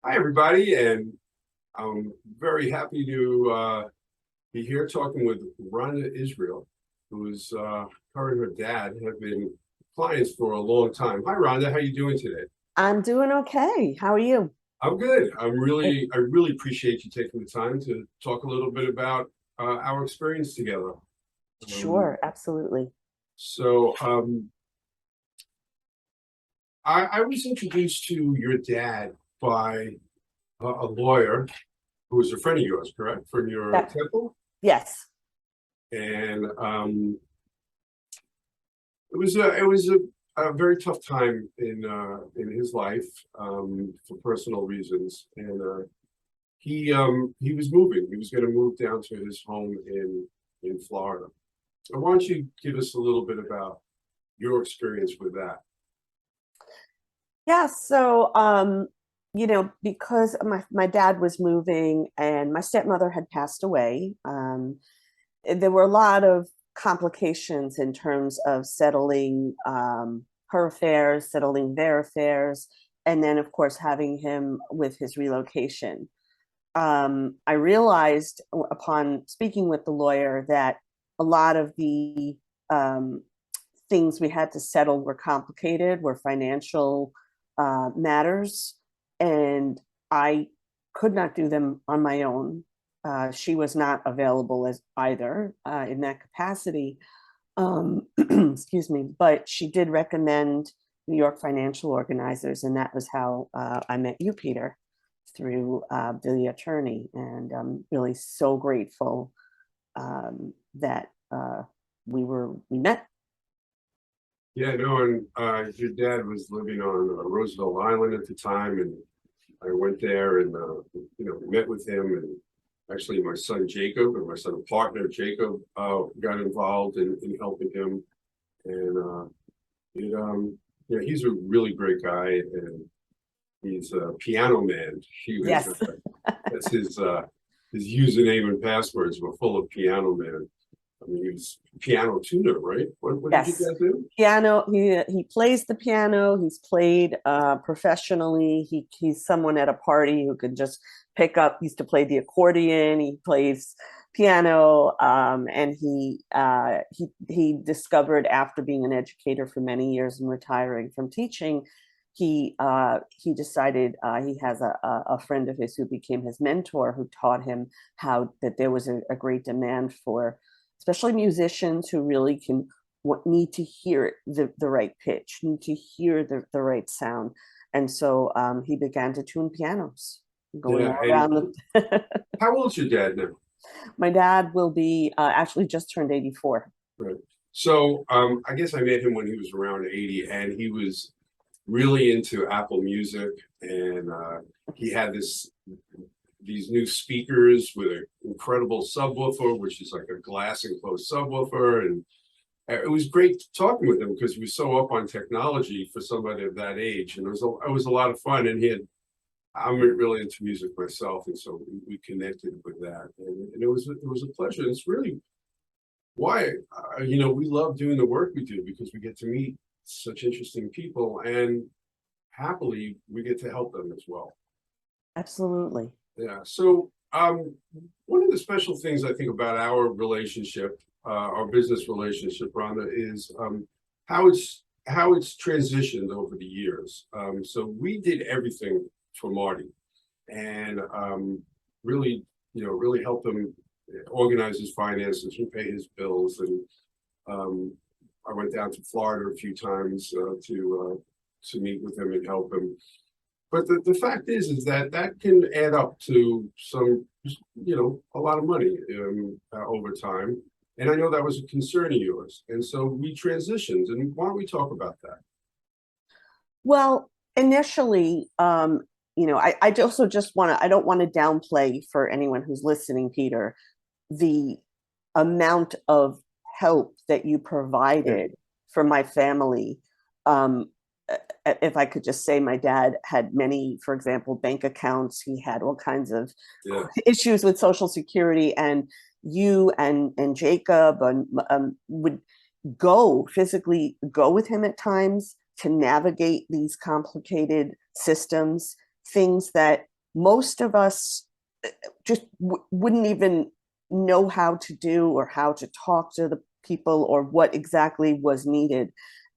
Hi, everybody, and I'm very happy to be here talking with Rhonda Israel, who's her and her dad have been clients for a long time. Hi, Rhonda, how you doing today? I'm doing okay. How are you? I'm good. I really appreciate you taking the time to talk a little bit about our experience together. Um, Sure, absolutely. so I was introduced to your dad by a lawyer who was a friend of yours, correct? From your That, temple? yes. And it was a very tough time in his life for personal reasons, and he was moving. He was going to move down to his home in Florida. So why don't you give us a little bit about your experience with that? Yeah, because my dad was moving and my stepmother had passed away, there were a lot of complications in terms of settling her affairs, settling their affairs, and then, of course, having him with his relocation. I realized upon speaking with the lawyer that a lot of the um, things we had to settle were complicated, were financial matters, and I could not do them on my own. She was not available as either in that capacity. Excuse me, but she did recommend New York Financial Organizers, and that was how I met you, Peter, through the attorney, and I'm really so grateful that we met. Yeah, no, and your dad was living on Roosevelt Island at the time, and I went there and met with him, and actually my son Jacob and my son partner Jacob got involved in helping him, and it yeah, he's a really great guy, and he's a piano man. He was Yes. that's his username and passwords were full of piano man. I mean, he was piano tuner, right? What did your Yes. dad do? Piano. He plays the piano. He's played professionally. He's someone at a party who could just pick up. He used to play the accordion. He plays piano, and he discovered after being an educator for many years and retiring from teaching, he decided he has a friend of his who became his mentor, who taught him how that there was a great demand for especially musicians who really can need to hear the right pitch, need to hear the right sound. And so he began to tune pianos, going Yeah, all and around the. how old's your dad now? My dad will be actually just turned 84. Right. So I guess I met him when he was around 80, and he was really into Apple Music, and he had these new speakers with an incredible subwoofer, which is like a glass enclosed subwoofer, and it was great talking with him because he was so up on technology for somebody of that age, and it was a lot of fun. And I'm really into music myself, and so we connected with that, and it was a pleasure. It's really why we love doing the work we do because we get to meet such interesting people, and happily we get to help them as well. Absolutely. Yeah. So one of the special things I think about our relationship, our business relationship, Rhonda, is how it's transitioned over the years. So we did everything for Marty, and really, really helped him organize his finances and pay his bills. And I went down to Florida a few times to meet with him and help him. But the fact is that that can add up to some, a lot of money over time. And I know that was a concern of yours. And so we transitioned. And why don't we talk about that? Well, initially, I also just want to, I don't want to downplay for anyone who's listening, Peter, the amount of help that you Yeah. provided for my family. Um, if I could just say, my dad had many, for example, bank accounts. He had all kinds of Yeah. issues with Social Security, and you and Jacob would physically go with him at times to navigate these complicated systems, things that most of us just wouldn't even know how to do or how to talk to the people or what exactly was needed.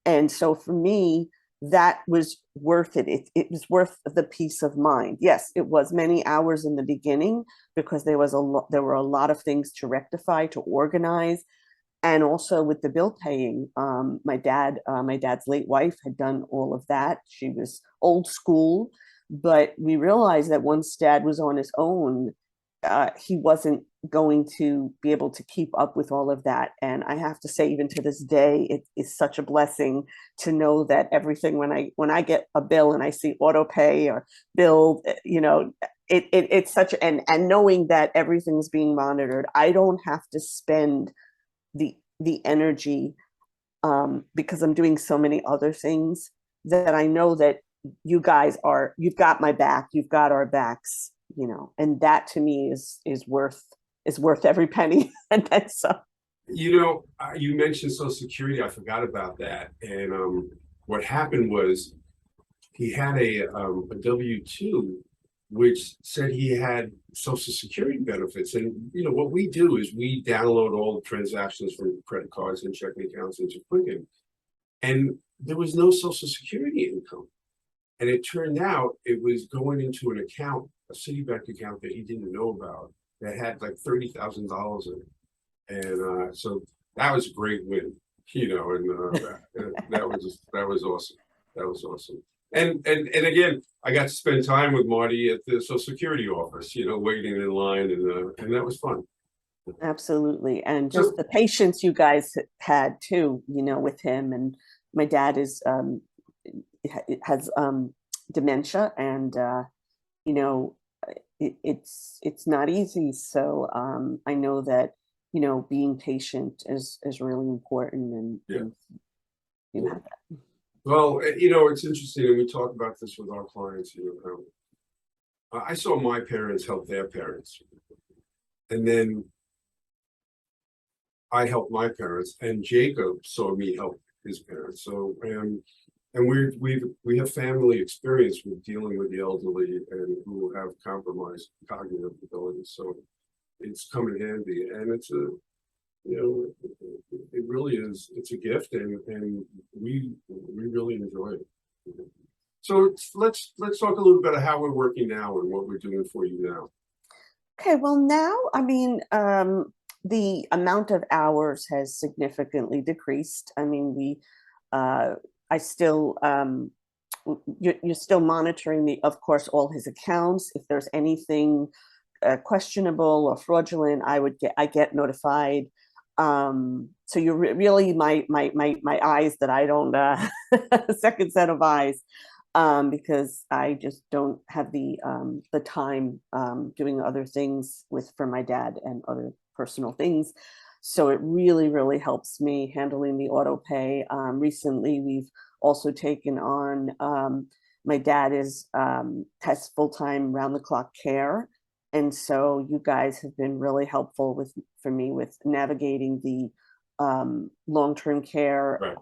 And so for me, that was worth it. It was worth the peace of mind. Yes, it was many hours in the beginning because there were a lot of things to rectify, to organize, and also with the bill paying. My dad's late wife had done all of that. She was old school, but we realized that once dad was on his own, he wasn't going to be able to keep up with all of that. And I have to say, even to this day, it is such a blessing to know that everything, when I get a bill and I see auto pay or bill, it's such, and knowing that everything's being monitored, I don't have to spend the energy, because I'm doing so many other things, that I know that you've got my back, you've got our backs, and that to me is worth every penny. And then some. You mentioned Social Security. I forgot about that. And what happened was he had a W-2, which said he had Social Security benefits. And what we do is we download all the transactions from credit cards and checking accounts into Quicken, and there was no Social Security income. And it turned out it was going into an account, a Citibank account that he didn't know about, that had like $30,000 in it. And so that was a great win, and that was awesome. That was awesome. And again, I got to spend time with Marty at the Social Security office, waiting in line, and that was fun. Absolutely. And just the patience you guys had too, with him. And my dad has dementia, and it's not easy. So I know that being patient is really important, and you have that. Well, it's interesting, and we talk about this with our clients. I saw my parents help their parents, and then I helped my parents, and Jacob saw me help his parents. So, and we have family experience with dealing with the elderly and who have compromised cognitive abilities. So it's come in handy, and it's it really is. It's a gift, and we really enjoy it. So let's talk a little bit about how we're working now and what we're doing for you now. Okay, well now, I mean, the amount of hours has significantly decreased. I mean, I still, you're still monitoring of course, all his accounts. If there's anything questionable or fraudulent, I get notified. So you're really my eyes that I don't, second set of eyes, because I just don't have the time doing other things for my dad and other personal things. So it really helps me handling the auto pay. Recently, we've also taken on, my dad has full-time round-the-clock care. And so you guys have been really helpful for me with navigating the long-term care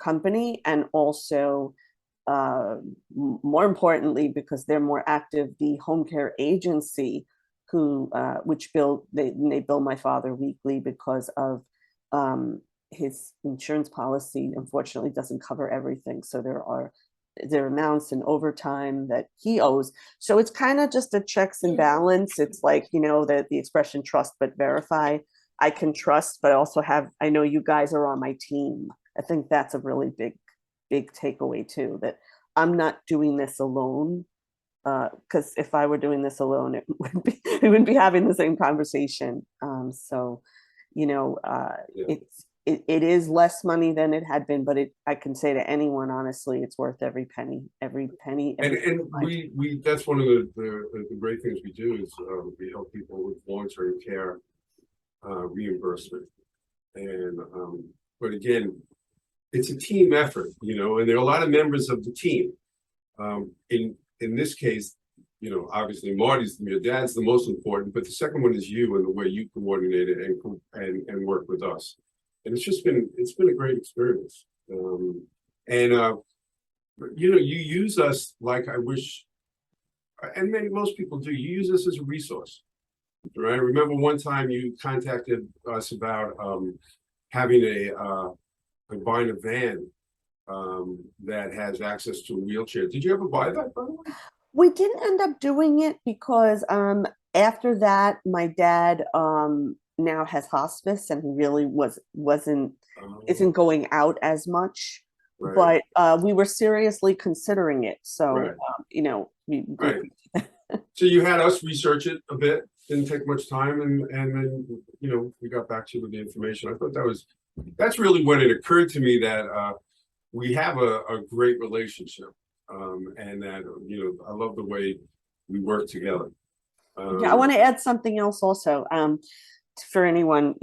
company, and also more importantly, because they're more active, the home care agency, which they bill my father weekly because of his insurance policy unfortunately doesn't cover everything. So there are amounts in overtime that he owes. So it's kind of just a checks and balance. It's like, the expression trust but verify. I can trust, but I know you guys are on my team. I think that's a really big takeaway too, that I'm not doing this alone. Because if I were doing this alone, we wouldn't be having the same conversation. So, it is less money than it had been, but I can say to anyone, honestly, it's worth every penny. And we that's one of the great things we do is we help people with long-term care reimbursement, and but again, it's a team effort, and there are a lot of members of the team. In this case, obviously your dad's the most important, but the second one is you and the way you coordinate it and work with us. And it's been a great experience. You use us like I wish and most people do, you use this as a resource, right? I remember one time you contacted us about having buying a van that has access to a wheelchair. Did you ever buy that, by the way? We didn't end up doing it because after that, my dad now has hospice, and he really wasn't isn't going out as much. Right, But we were seriously considering it. So right, you know, right. So you had us research it a bit, didn't take much time, and then we got back to you with the information. I thought that's really when it occurred to me that we have a great relationship, and that I love the way we work together. Yeah, I want to add something else also for anyone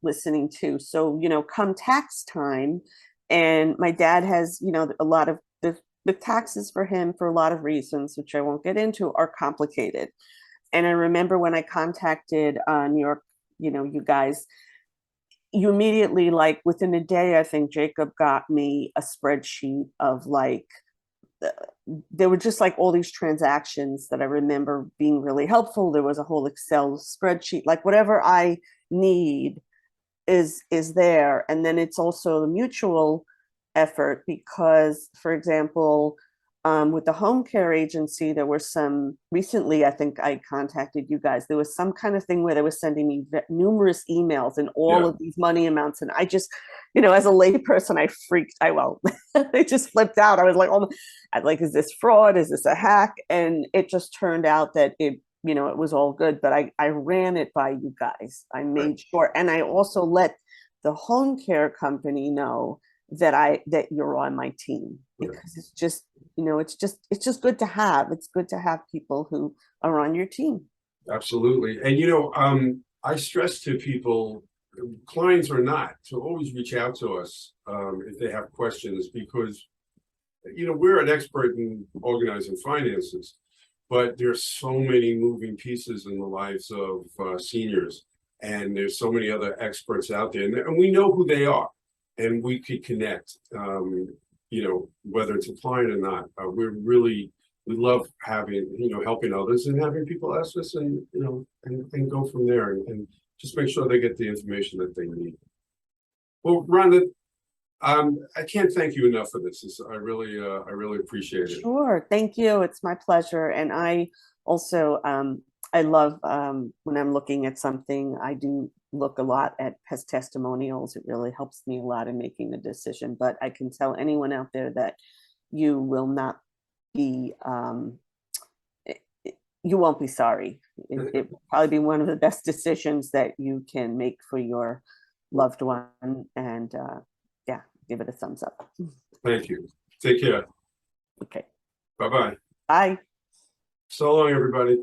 listening too. So come tax time, and my dad has a lot of the taxes for him, for a lot of reasons, which I won't get into, are complicated. And I remember when I contacted New York, you guys, you immediately, like within a day, I think Jacob got me a spreadsheet of like there were just like all these transactions that I remember being really helpful. There was a whole Excel spreadsheet, like whatever I need is there. And then it's also a mutual effort because, for example, with the home care agency, there were some recently, I think I contacted you guys. There was some kind of thing where they were sending me numerous emails and all of these money amounts. And I just, as a layperson, I just flipped out. I was like, oh, is this fraud? Is this a hack? And it just turned out that it was all good, but I ran it by you guys. I made sure. And I also let the home care company know that you're on my team, because it's just, it's just good to have. It's good to have people who are on your team. Absolutely. And I stress to people, clients or not, to always reach out to us if they have questions, because we're an expert in organizing finances, but there's so many moving pieces in the lives of seniors, and there's so many other experts out there, and we know who they are, and we could connect. Whether it's a client or not, we love having helping others and having people ask us, and and go from there, and just make sure they get the information that they need. Well, Rhonda, I can't thank you enough for this. I really appreciate it. Sure. Thank you. It's my pleasure. And I also, I love when I'm looking at something, I do look a lot at past testimonials. It really helps me a lot in making the decision. But I can tell anyone out there that you will not be, you won't be sorry. It will probably be one of the best decisions that you can make for your loved one. And yeah, give it a thumbs up. Thank you. Take care. Okay. Bye-bye. Bye. So long, everybody.